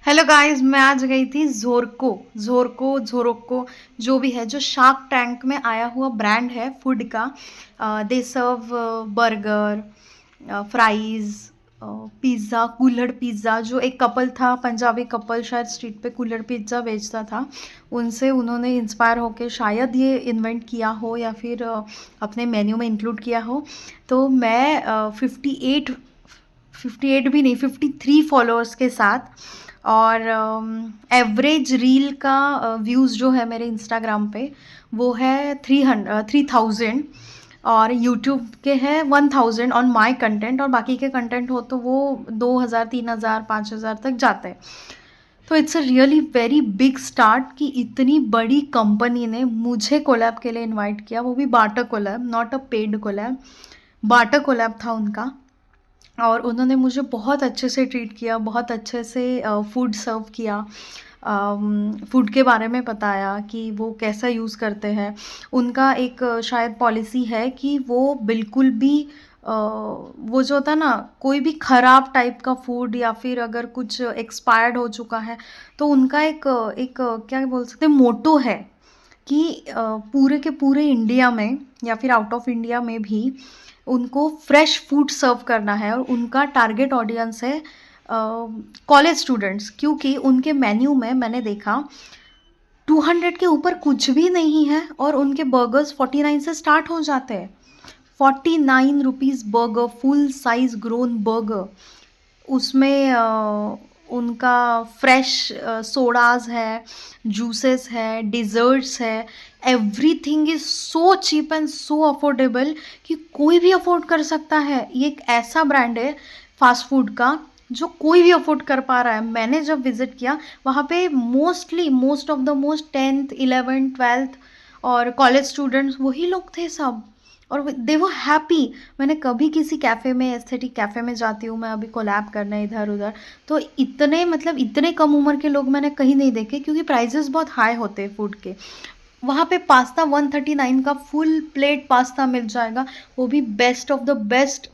Hello guys, मैं आज गई थी ज़ोरको जो भी है, जो शार्क टैंक में आया हुआ ब्रांड है फूड का। दे सर्व बर्गर, फ्राइज़, पिज़्ज़ा, कुल्हड़ पिज़्ज़ा। जो एक कपल था, पंजाबी कपल, शायद स्ट्रीट पे कुल्हड़ पिज़्ज़ा बेचता था। उनसे उन्होंने इंस्पायर होके शायद ये इन्वेंट किया हो या फिर अपने मेन्यू में इंक्लूड किया हो। तो मैं 58 भी नहीं, 53 फॉलोअर्स के साथ, और एवरेज रील का व्यूज़ जो है मेरे इंस्टाग्राम पे वो है 3000, और यूट्यूब के हैं 1000 ऑन माय कंटेंट, और बाकी के कंटेंट हो तो वो 2000, 3000, 5000 तक जाते हैं। तो it's a really very big start कि इतनी बड़ी कंपनी ने मुझे कोलैब के लिए इनवाइट किया, वो भी Bata collab, not a paid collab. Bata collab था उनका, और उन्होंने मुझे बहुत अच्छे से ट्रीट किया, बहुत अच्छे से फूड सर्व किया, फूड के बारे में बताया कि वो कैसा यूज़ करते हैं। उनका एक शायद पॉलिसी है कि वो बिल्कुल भी वो जो होता है ना, कोई भी ख़राब टाइप का फूड या फिर अगर कुछ एक्सपायर्ड हो चुका है, तो उनका क्या बोल सकते हैं, मोटो है कि पूरे के पूरे इंडिया में या फिर आउट ऑफ इंडिया में भी उनको फ्रेश फूड सर्व करना है, और उनका टारगेट ऑडियंस है कॉलेज स्टूडेंट्स, क्योंकि उनके मेन्यू में मैंने देखा 200 के ऊपर कुछ भी नहीं है, और उनके बर्गर्स 49 से स्टार्ट हो जाते हैं। 49 rupees burger, full size grown burger. उसमें उनका फ्रेश सोडाज़ है, जूसेस है, डिज़र्ट्स है। Everything is so cheap and so affordable कि कोई भी अफोर्ड कर सकता है। ये एक ऐसा ब्रांड है फ़ास्ट फूड का जो कोई भी अफोर्ड कर पा रहा है। मैंने जब विज़िट किया वहाँ पे most of the most 10th 11th 12th और कॉलेज स्टूडेंट्स वही लोग थे सब, और दे वर हैप्पी। मैंने कभी किसी कैफ़े में, एस्थेटिक कैफ़े में जाती हूँ मैं अभी कोलैब करने इधर उधर, तो इतने कम उम्र के लोग मैंने कहीं नहीं देखे, क्योंकि प्राइजेस बहुत हाई होते हैं फूड के। वहाँ पे पास्ता 139 का फुल प्लेट पास्ता मिल जाएगा, वो भी best of the best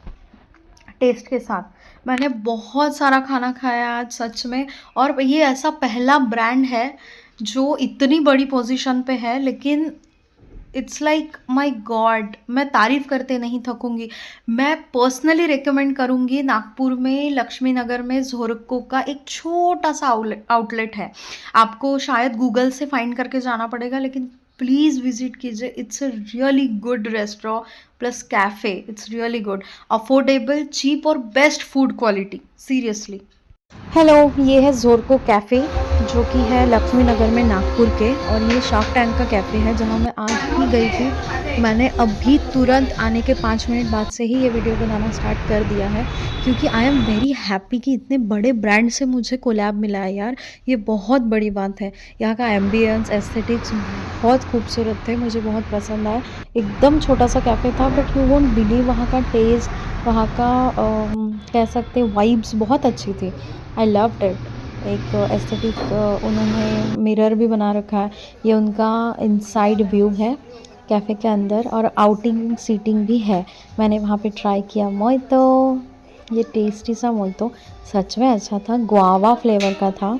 taste के साथ। मैंने बहुत सारा खाना खाया आज सच में, और ये ऐसा पहला ब्रांड है जो इतनी बड़ी पोजीशन पे है, लेकिन इट्स लाइक माय गॉड, मैं तारीफ़ करते नहीं थकूँगी। मैं पर्सनली रिकमेंड करूँगी, नागपुर में लक्ष्मी नगर में ज़ोरको का एक छोटा-सा आउटलेट है। आपको शायद गूगल से फाइंड करके जाना पड़ेगा, लेकिन प्लीज़ विज़िट कीजिए। It's a really good restaurant plus cafe, it's really good, affordable, cheap और best food quality, seriously. Hello, ये है ज़ोरको कैफ़े, जो कि है लक्ष्मी नगर में नागपुर के, और ये शार्क टैंक का कैफ़े है जहाँ मैं आज ही गई थी। मैंने अभी तुरंत आने के 5 मिनट बाद से ही ये वीडियो बनाना स्टार्ट कर दिया है, क्योंकि आई एम वेरी हैप्पी कि इतने बड़े ब्रांड से मुझे कोलैब मिला है यार। ये बहुत बड़ी बात है। यहाँ का एम्बियंस, एस्थेटिक्स बहुत खूबसूरत थे, मुझे बहुत पसंद आया। एकदम छोटा सा कैफ़े था, बट यू वोंट बिलीव वहाँ का टेस्ट, वहाँ का कह सकते वाइब्स बहुत अच्छी थी। I loved it. एक एस्थेटिक उन्होंने मिरर भी बना रखा है। ये उनका इनसाइड व्यू है कैफ़े के अंदर, और आउटिंग सीटिंग भी है। मैंने वहाँ पे ट्राई किया मोइतो, ये टेस्टी सा मोइतो सच में अच्छा था, गुआवा फ्लेवर का था,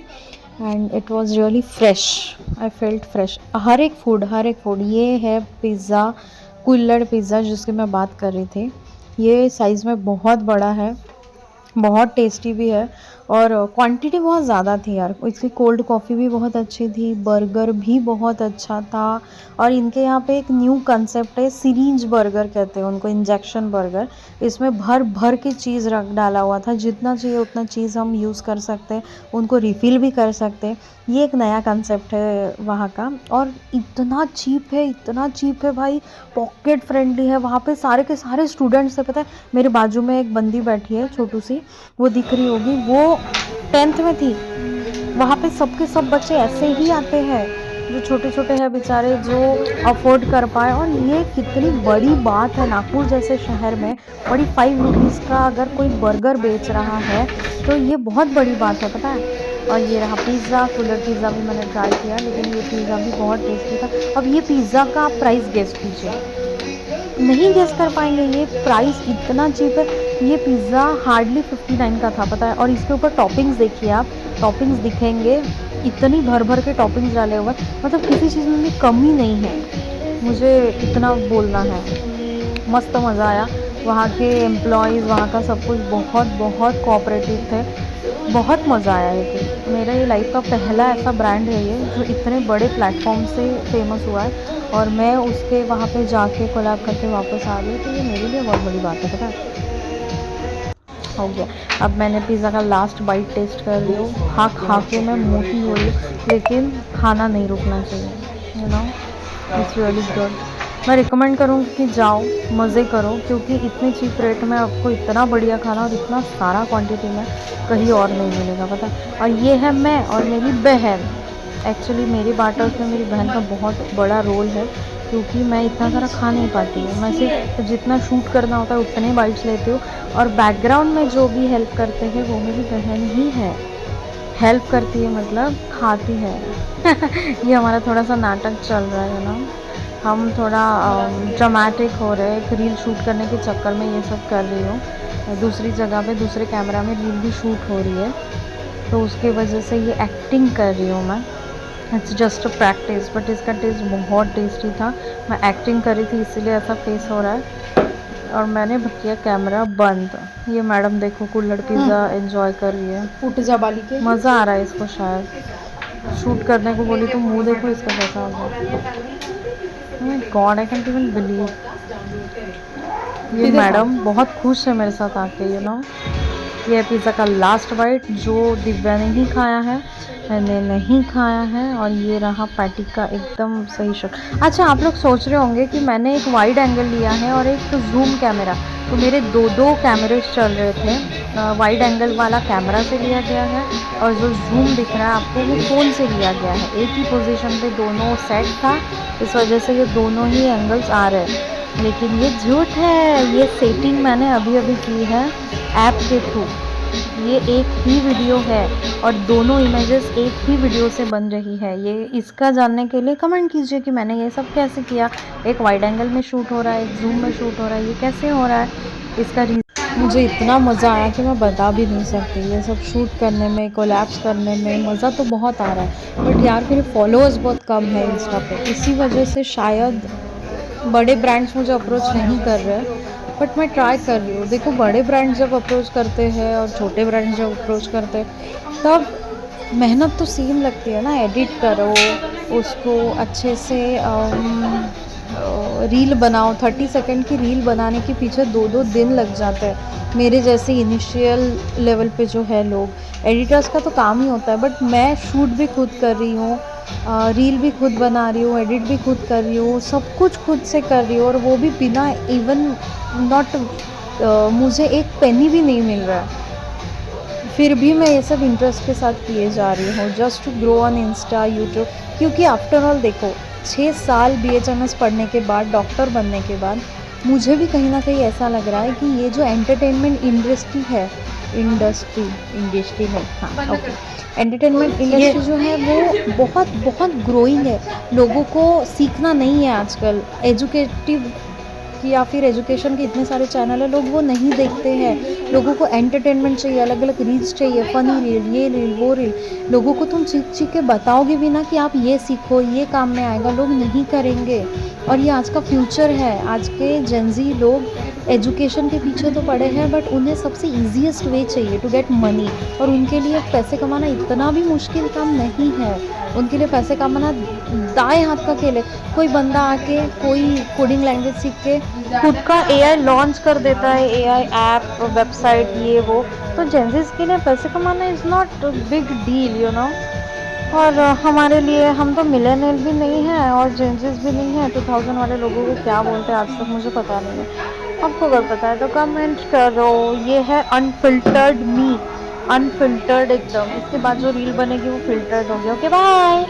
and it was really fresh. I felt fresh. हर एक फूड। ये है पिज़्ज़ा, कुल्हड़ पिज़्ज़ा जिसकी मैं बात कर रही थी। ये साइज़ में बहुत बड़ा है, बहुत टेस्टी भी है, और क्वांटिटी बहुत ज़्यादा थी यार। इसकी कोल्ड कॉफ़ी भी बहुत अच्छी थी, बर्गर भी बहुत अच्छा था, और इनके यहाँ पे एक न्यू कंसेप्ट है, सिरिंज बर्गर कहते हैं उनको, इंजेक्शन बर्गर। इसमें भर भर के चीज़ रख डाला हुआ था, जितना चाहिए उतना चीज़ हम यूज़ कर सकते हैं, उनको रिफ़िल भी कर सकते हैं। ये एक नया कंसेप्ट है वहाँ का, और इतना चीप है भाई, पॉकेट फ्रेंडली है। वहाँ पे सारे के सारे स्टूडेंट्स है, पता है मेरे बाजू में एक बंदी बैठी है छोटू सी, वो दिख रही होगी, वो 10th में थी। वहाँ पे सबके सब बच्चे ऐसे ही आते हैं जो छोटे छोटे हैं बेचारे, जो अफोर्ड कर पाए। और ये कितनी बड़ी बात है, नागपुर जैसे शहर में 45 रुपीज़ का अगर कोई बर्गर बेच रहा है तो ये बहुत बड़ी बात है, पता है। और ये रहा पिज़्ज़ा, कुल्हड़ पिज़्ज़ा भी मैंने ट्राई किया, लेकिन ये पिज़्ज़ा भी बहुत टेस्टी था। अब ये पिज़्ज़ा का प्राइस गेस कीजिए, नहीं गेस कर पाएंगे, ये प्राइस इतना चीप है। ये पिज़्ज़ा हार्डली 59 का था, पता है। और इसके ऊपर टॉपिंग्स देखिए आप, टॉपिंग्स दिखेंगे, इतनी भर भर के टॉपिंग्स डाले हुए हैं, मतलब किसी चीज़ में भी कमी नहीं है, मुझे इतना बोलना है। मस्त मज़ा आया। वहाँ के एम्प्लॉयज़, वहाँ का सब कुछ बहुत बहुत कोऑपरेटिव थे, बहुत मज़ा आया। लेकिन मेरा ये लाइफ का पहला ऐसा ब्रांड है ये जो इतने बड़े प्लेटफॉर्म से फेमस हुआ है, और मैं उसके वहाँ पे जाके कोलैब करके वापस आ रही हूँ, तो ये मेरे लिए बहुत बड़ी बात है, पता है। हो गया। अब मैंने पिज़्ज़ा का लास्ट बाइट टेस्ट कर रही हूँ, खा खा के मैं मोटी हो रही हूँ, लेकिन खाना नहीं रुकना चाहिए, you know, it's really good. मैं रिकमेंड करूँगी कि जाओ, मज़े करो, क्योंकि इतने चीप रेट में आपको इतना बढ़िया खाना और इतना सारा क्वांटिटी में कहीं और नहीं मिलेगा, पता है। और ये है मैं और मेरी बहन, एक्चुअली मेरी बाटर्स में मेरी बहन का बहुत बड़ा रोल है, क्योंकि मैं इतना सारा खा नहीं पाती हूँ। मैं सिर्फ जितना शूट करना होता है उतने बाइट्स लेती हूँ, और बैकग्राउंड में जो भी हेल्प करते हैं वो मेरी बहन ही है। हेल्प करती है मतलब खाती है। ये हमारा थोड़ा सा नाटक चल रहा है ना, हम थोड़ा ड्रामेटिक हो रहे हैं। एक रील शूट करने के चक्कर में ये सब कर रही हूँ, दूसरी जगह पे दूसरे कैमरा में रील भी शूट हो रही है, तो उसके वजह से ये एक्टिंग कर रही हूँ मैं। It's just a practice, but इसका टेस्ट बहुत टेस्टी था। मैं एक्टिंग कर रही थी इसीलिए ऐसा फेस हो रहा है, और मैंने किया कैमरा बंद। ये मैडम देखो कुल्हड़ पिज़्ज़ा एंजॉय कर रही है, उठ जा बाली के। मज़ा आ रहा है इसको, शायद शूट करने को बोली तो मुंह देखो इसका कैसा हो गया। God, I can't even believe. ये सीधे खा। मैडम बहुत खुश है मेरे साथ आके, यू नो। ये पिज़्ज़ा का लास्ट बाइट जो दिव्या ने ही खाया है, मैंने नहीं खाया है, और ये रहा पैटी का एकदम सही शॉट। अच्छा, आप लोग सोच रहे होंगे कि मैंने एक वाइड एंगल लिया है और एक जूम कैमरा, तो मेरे दो दो कैमरे चल रहे थे। वाइड एंगल वाला कैमरा से लिया गया है, और जो जूम दिख रहा है आपको वो फ़ोन से लिया गया है। एक ही पोजीशन पे दोनों सेट था, इस वजह से ये दोनों ही एंगल्स आ रहे हैं। लेकिन ये झूठ है, ये सेटिंग मैंने अभी अभी की है ऐप के थ्रू। ये एक ही वीडियो है, और दोनों इमेजेस एक ही वीडियो से बन रही है। ये इसका जानने के लिए कमेंट कीजिए कि मैंने ये सब कैसे किया। एक वाइड एंगल में शूट हो रहा है, एक जूम में शूट हो रहा है, ये कैसे हो रहा है, इसका मुझे इतना मज़ा आया कि मैं बता भी नहीं सकती। ये सब शूट करने में, कोलैप्स करने में मज़ा तो बहुत आ रहा है, बट यार मेरे फॉलोअर्स बहुत कम है इंस्टा पे, इसी वजह से शायद बड़े ब्रांड्स मुझे अप्रोच नहीं कर रहे हैं। बट मैं ट्राई कर रही हूँ। देखो, बड़े ब्रांड्स जब अप्रोच करते हैं और छोटे ब्रांड्स जब अप्रोच करते हैं, तब मेहनत तो सेम लगती है ना। एडिट करो उसको अच्छे से, रील बनाओ। 30 सेकंड की रील बनाने के पीछे 2-2 दिन लग जाते हैं। मेरे जैसे इनिशियल लेवल पे जो है लोग, एडिटर्स का तो काम ही होता है, बट मैं शूट भी खुद कर रही हूँ, रील भी खुद बना रही हूँ, एडिट भी खुद कर रही हूँ, सब कुछ खुद से कर रही हूँ, और वो भी बिना इवन नॉट, मुझे एक पेनी भी नहीं मिल रहा है, फिर भी मैं ये सब इंटरेस्ट के साथ किए जा रही हूँ, just to grow on Insta, YouTube. क्योंकि आफ्टर ऑल देखो, 6 साल BHMS पढ़ने के बाद, डॉक्टर बनने के बाद, मुझे भी कहीं ना कहीं ऐसा लग रहा है कि ये जो एंटरटेनमेंट इंडस्ट्री है, इंडस्ट्री नहीं, हाँ ओके, एंटरटेनमेंट इंडस्ट्री जो है वो बहुत बहुत ग्रोइंग है। लोगों को सीखना नहीं है आजकल, एजुकेटिव कि या फिर एजुकेशन के इतने सारे चैनल है, लोग वो नहीं देखते हैं। लोगों को एंटरटेनमेंट चाहिए, अलग अलग रील्स चाहिए, फ़नी रील, ये रील, वो रील। लोगों को तुम चीख चीख के बताओगे भी ना कि आप ये सीखो, ये काम में आएगा, लोग नहीं करेंगे। और ये आज का फ्यूचर है। आज के जेनजी लोग एजुकेशन के पीछे तो पड़े हैं, बट उन्हें सबसे ईजीएस्ट वे चाहिए टू गेट मनी, और उनके लिए पैसे कमाना इतना भी मुश्किल काम नहीं है। उनके लिए पैसे कमाना दाएं हाथ का खेल है। कोई बंदा आके कोई कोडिंग लैंग्वेज सीख के खुद का AI लॉन्च कर देता है, AI ऐप, वेबसाइट, ये वो। तो जेंजिस के लिए पैसे कमाना is not big deal, you know. और हमारे लिए, हम तो मिलेनियल भी नहीं हैं और जेंजिस भी नहीं हैं। 2000 वाले लोगों को क्या बोलते हैं आज तक मुझे पता नहीं है। आपको अगर पता है तो कमेंट करो। ये है अनफिल्टर्ड मी, अनफिल्टर्ड एकदम। इसके बाद जो रील बनेगी वो फिल्टर्ड होगी। Okay bye.